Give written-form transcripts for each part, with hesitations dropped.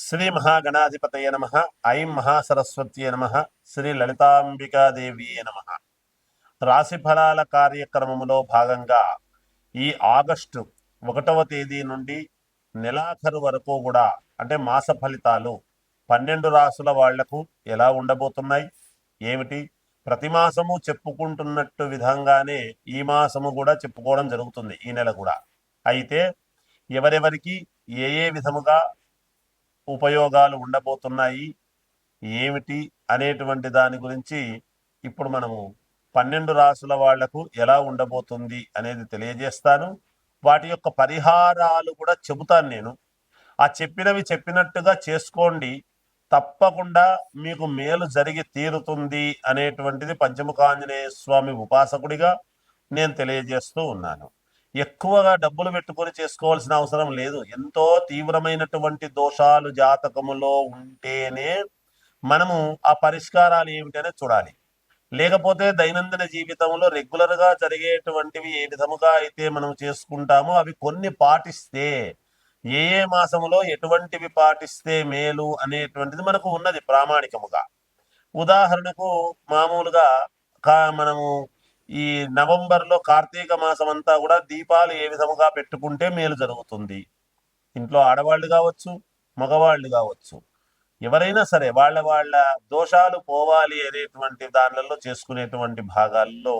శ్రీ మహాగణాధిపతయ నమ. ఐం మహాసరస్వత్యే నమ. శ్రీ లలితాంబికాదేవియే నమ. రాశి ఫలాల కార్యక్రమంలో భాగంగా ఈ ఆగస్టు 1వ తేదీ నుండి నెలాఖరు వరకు కూడా అంటే మాస ఫలితాలు 12 రాసుల వాళ్లకు ఎలా ఉండబోతున్నాయి ఏమిటి, ప్రతి మాసము చెప్పుకుంటున్నట్టు విధంగానే ఈ మాసము కూడా చెప్పుకోవడం జరుగుతుంది, ఈ నెల కూడా. అయితే ఎవరెవరికి ఏ ఏ విధముగా ఉపయోగాలు ఉండబోతున్నాయి ఏమిటి అనేటువంటి దాని గురించి ఇప్పుడు మనము 12 రాసుల వాళ్లకు ఎలా ఉండబోతుంది అనేది తెలియజేస్తాను. వాటి యొక్క పరిహారాలు కూడా చెబుతాను నేను. ఆ చెప్పినవి చెప్పినట్టుగా చేసుకోండి, తప్పకుండా మీకు మేలు జరిగి తీరుతుంది అనేటువంటిది పంచముఖాంజనేయ స్వామి ఉపాసకుడిగా నేను తెలియజేస్తూ ఉన్నాను. ఎక్కువగా డబ్బులు పెట్టుకొని చేసుకోవాల్సిన అవసరం లేదు. ఎంతో తీవ్రమైనటువంటి దోషాలు జాతకములో ఉంటేనే మనము ఆ పరిష్కారాలు ఏమిటనే చూడాలి. లేకపోతే దైనందిన జీవితంలో రెగ్యులర్గా జరిగేటువంటివి ఏ విధముగా అయితే మనం చేసుకుంటామో అవి కొన్ని పాటిస్తే, ఏ ఏ మాసములో ఎటువంటివి పాటిస్తే మేలు అనేటువంటిది మనకు ఉన్నది ప్రామాణికముగా. ఉదాహరణకు మామూలుగా మనము ఈ నవంబర్లో కార్తీక మాసం అంతా కూడా దీపాలు ఏ విధముగా పెట్టుకుంటే మేలు జరుగుతుంది. ఇంట్లో ఆడవాళ్ళు కావచ్చు, మగవాళ్ళు కావచ్చు, ఎవరైనా సరే వాళ్ళ వాళ్ళ దోషాలు పోవాలి అనేటువంటి దానిలలో చేసుకునేటువంటి భాగాల్లో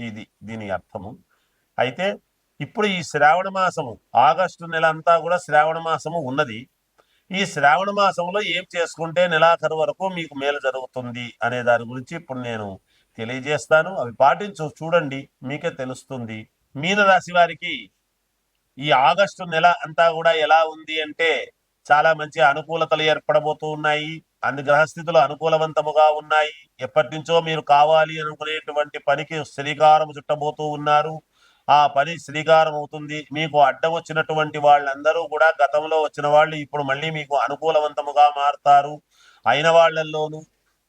ఇది దీని అర్థము. అయితే ఇప్పుడు ఈ శ్రావణ మాసము, ఆగస్టు నెల అంతా కూడా శ్రావణ మాసము ఉన్నది. ఈ శ్రావణ మాసంలో ఏం చేసుకుంటే నెలాఖరు వరకు మీకు మేలు జరుగుతుంది అనే దాని గురించి ఇప్పుడు నేను తెలియజేస్తాను. అవి పాటించు చూడండి, మీకే తెలుస్తుంది. మీనరాశి వారికి ఈ ఆగస్టు నెల అంతా కూడా ఎలా ఉంది అంటే చాలా మంచి అనుకూలతలు ఏర్పడబోతూ ఉన్నాయి. అన్ని గ్రహస్థితులు అనుకూలవంతముగా ఉన్నాయి. ఎప్పటి నుంచో మీరు కావాలి అనుకునేటువంటి పనికి శ్రీకారం చుట్టబోతూ ఉన్నారు. ఆ పని శ్రీకారం అవుతుంది. మీకు అడ్డం వచ్చినటువంటి వాళ్ళందరూ కూడా గతంలో వచ్చిన వాళ్ళు ఇప్పుడు మళ్ళీ మీకు అనుకూలవంతముగా మారుతారు. అయిన వాళ్ళల్లోనూ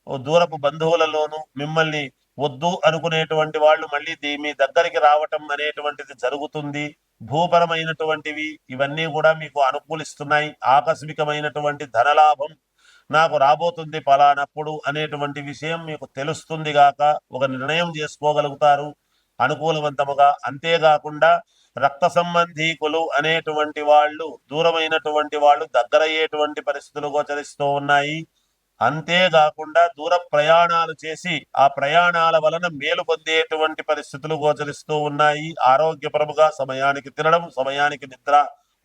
దూరపు బంధువులలోనూ మిమ్మల్ని వద్దు అనుకునేటువంటి వాళ్ళు మళ్ళీ మీ దగ్గరికి రావటం అనేటువంటిది జరుగుతుంది. భూపరమైనటువంటివి ఇవన్నీ కూడా మీకు అనుకూలిస్తున్నాయి. ఆకస్మికమైనటువంటి ధనలాభం నాకు రాబోతుంది ఫలానప్పుడు అనేటువంటి విషయం మీకు తెలుస్తుంది గాక ఒక నిర్ణయం చేసుకోగలుగుతారు అనుకూలవంతముగా. అంతేకాకుండా రక్త సంబంధీకులు అనేటువంటి వాళ్ళు, దూరమైనటువంటి వాళ్ళు దగ్గరయ్యేటువంటి పరిస్థితులు గోచరిస్తూ ఉన్నాయి. అంతేకాకుండా దూర ప్రయాణాలు చేసి ఆ ప్రయాణాల వలన మేలు పొందేటువంటి పరిస్థితులు గోచరిస్తూ ఉన్నాయి. ఆరోగ్యపరముగా సమయానికి తినడం, సమయానికి నిద్ర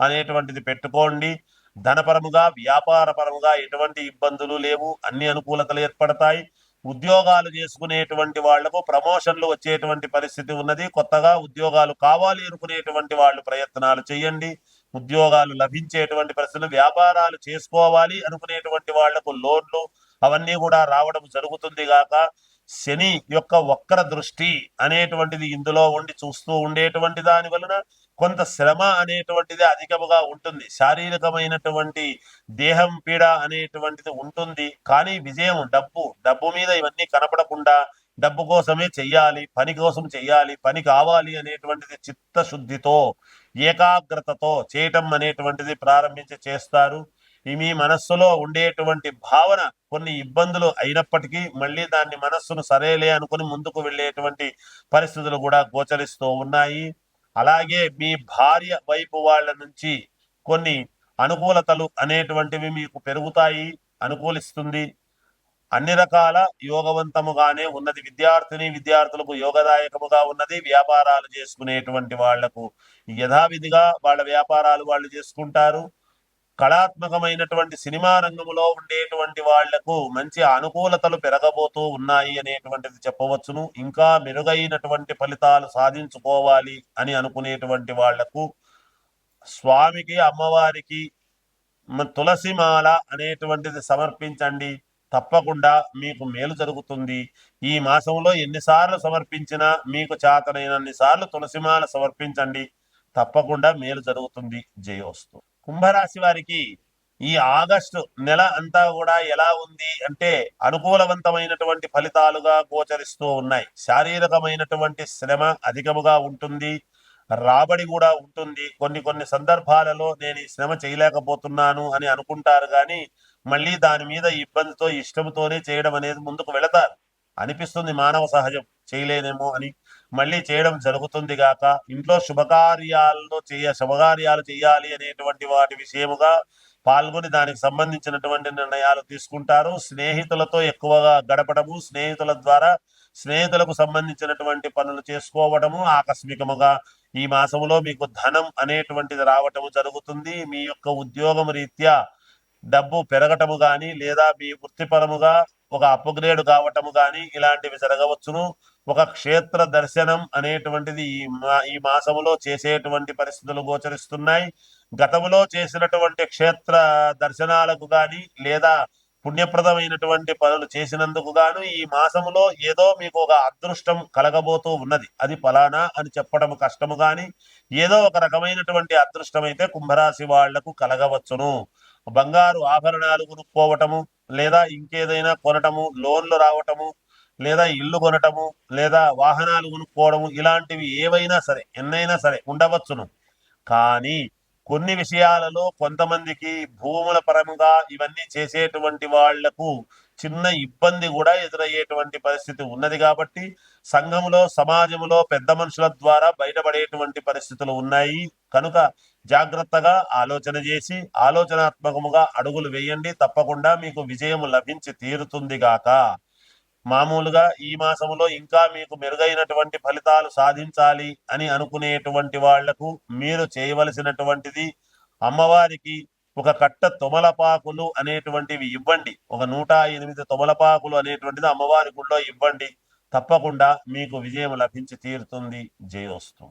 అనేటువంటిది పెట్టుకోండి. ధనపరముగా, వ్యాపారపరముగా ఎటువంటి ఇబ్బందులు లేవు, అన్ని అనుకూలతలు ఏర్పడతాయి. ఉద్యోగాలు చేసుకునేటువంటి వాళ్లకు ప్రమోషన్లు వచ్చేటువంటి పరిస్థితి ఉన్నది. కొత్తగా ఉద్యోగాలు కావాలి అనుకునేటువంటి వాళ్ళు ప్రయత్నాలు చేయండి, ఉద్యోగాలు లభించేటువంటి పరిస్థితులు. వ్యాపారాలు చేసుకోవాలి అనుకునేటువంటి వాళ్లకు లోన్లు అవన్నీ కూడా రావడం జరుగుతుంది గాక శని యొక్క వక్ర దృష్టి అనేటువంటిది ఇందులో ఉండి చూస్తూ ఉండేటువంటి దాని వలన కొంత శ్రమ అనేటువంటిది అధికముగా ఉంటుంది. శారీరకమైనటువంటి దేహం పీడ అనేటువంటిది ఉంటుంది. కానీ విజయం డబ్బు మీద ఇవన్నీ కనపడకుండా డబ్బు కోసమే చెయ్యాలి, పని కోసం చెయ్యాలి, పని కావాలి అనేటువంటిది చిత్తశుద్ధితో ఏకాగ్రతతో చేయటం అనేటువంటిది ప్రారంభించి చేస్తారు. మీ మనస్సులో ఉండేటువంటి భావన కొన్ని ఇబ్బందులు అయినప్పటికీ మళ్ళీ దాన్ని మనస్సును సరేలే అనుకుని ముందుకు వెళ్ళేటువంటి పరిస్థితులు కూడా గోచరిస్తూ ఉన్నాయి. అలాగే మీ భార్య వైపు వాళ్ళ నుంచి కొన్ని అనుకూలతలు అనేటువంటివి మీకు పెరుగుతాయి, అనుకూలిస్తుంది. అన్ని రకాల యోగవంతముగానే ఉన్నది. విద్యార్థులకు యోగదాయకముగా ఉన్నది. వ్యాపారాలు చేసుకునేటువంటి వాళ్లకు యథావిధిగా వాళ్ళ వ్యాపారాలు వాళ్ళు చేసుకుంటారు. కళాత్మకమైనటువంటి సినిమా రంగంలో ఉండేటువంటి వాళ్లకు మంచి అనుకూలతలు పెరగబోతూ ఉన్నాయి అనేటువంటిది చెప్పవచ్చును. ఇంకా మెరుగైనటువంటి ఫలితాలు సాధించుకోవాలి అని అనుకునేటువంటి వాళ్లకు స్వామికి, అమ్మవారికి తులసిమాల అనేటువంటిది సమర్పించండి, తప్పకుండా మీకు మేలు జరుగుతుంది. ఈ మాసంలో ఎన్నిసార్లు సమర్పించినా మీకు చేతనైనన్ని సార్లు తులసిమాల సమర్పించండి, తప్పకుండా మేలు జరుగుతుంది. జయోస్తు. కుంభరాశి వారికి ఈ ఆగస్టు నెల అంతా కూడా ఎలా ఉంది అంటే అనుకూలవంతమైనటువంటి ఫలితాలుగా గోచరిస్తూ ఉన్నాయి. శారీరకమైనటువంటి శ్రమ అధికముగా ఉంటుంది. రాబడి కూడా ఉంటుంది. కొన్ని కొన్ని సందర్భాలలో నేను ఈ శ్రమ చేయలేకపోతున్నాను అని అనుకుంటారు కానీ మళ్ళీ దాని మీద ఇబ్బందితో ఇష్టంతోనే చేయడం అనేది ముందుకు వెళతారు. అనిపిస్తుంది మానవ సహజం చేయలేనేమో అని, మళ్ళీ చేయడం జరుగుతుంది గాక. ఇంట్లో శుభకార్యాలు చేయాలి అనేటువంటి వాటి విషయముగా పాల్గొని దానికి సంబంధించినటువంటి నిర్ణయాలు తీసుకుంటారు. స్నేహితులతో ఎక్కువగా గడపడము, స్నేహితుల ద్వారా స్నేహితులకు సంబంధించినటువంటి పనులు చేసుకోవడము, ఆకస్మికముగా ఈ మాసములో మీకు ధనం అనేటువంటిది రావటము జరుగుతుంది. మీ యొక్క ఉద్యోగం రీత్యా డబ్బు పెరగటము గాని, లేదా మీ వృత్తిపరముగా ఒక అప్గ్రేడ్ కావటము గాని ఇలాంటివి జరగవచ్చును. ఒక క్షేత్ర దర్శనం అనేటువంటిది ఈ మాసములో చేసేటువంటి పరిస్థితులు గోచరిస్తున్నాయి. గతములో చేసినటువంటి క్షేత్ర దర్శనాలకు గాని లేదా పుణ్యప్రదమైనటువంటి పనులు చేసినందుకు గాను ఈ మాసములో ఏదో మీకు ఒక అదృష్టం కలగబోతూ ఉన్నది. అది ఫలానా అని చెప్పడం కష్టము గాని ఏదో ఒక రకమైనటువంటి అదృష్టం అయితే కుంభరాశి వాళ్లకు కలగవచ్చును. బంగారు ఆభరణాలు కొనుక్కోవటము, లేదా ఇంకేదైనా కొనటము, లోన్లు రావటము, లేదా ఇల్లు కొనటము, లేదా వాహనాలు కొనుక్కోవడము, ఇలాంటివి ఏవైనా సరే ఎన్నైనా సరే ఉండవచ్చును. కానీ కొన్ని విషయాలలో కొంతమందికి భూముల పరంగా ఇవన్నీ చేసేటువంటి వాళ్లకు చిన్న ఇబ్బంది కూడా ఎదురయ్యేటువంటి పరిస్థితి ఉన్నది. కాబట్టి సంఘములో సమాజంలో పెద్ద మనుషుల ద్వారా బయటపడేటువంటి పరిస్థితులు ఉన్నాయి. కనుక జాగ్రత్తగా ఆలోచన చేసి ఆలోచనాత్మకముగా అడుగులు వేయండి. తప్పకుండా మీకు విజయం లభించి తీరుతుంది గాక. మామూలుగా ఈ మాసములో ఇంకా మీకు మెరుగైనటువంటి ఫలితాలు సాధించాలి అని అనుకునేటువంటి వాళ్లకు మీరు చేయవలసినటువంటిది అమ్మవారికి ఒక కట్ట తొమలపాకులు అనేటువంటివి ఇవ్వండి. ఒక 108 తొమలపాకులు అనేటువంటిది అమ్మవారి గుళ్ళో ఇవ్వండి. తప్పకుండా మీకు విజయం లభించి తీరుతుంది. జయోస్తు.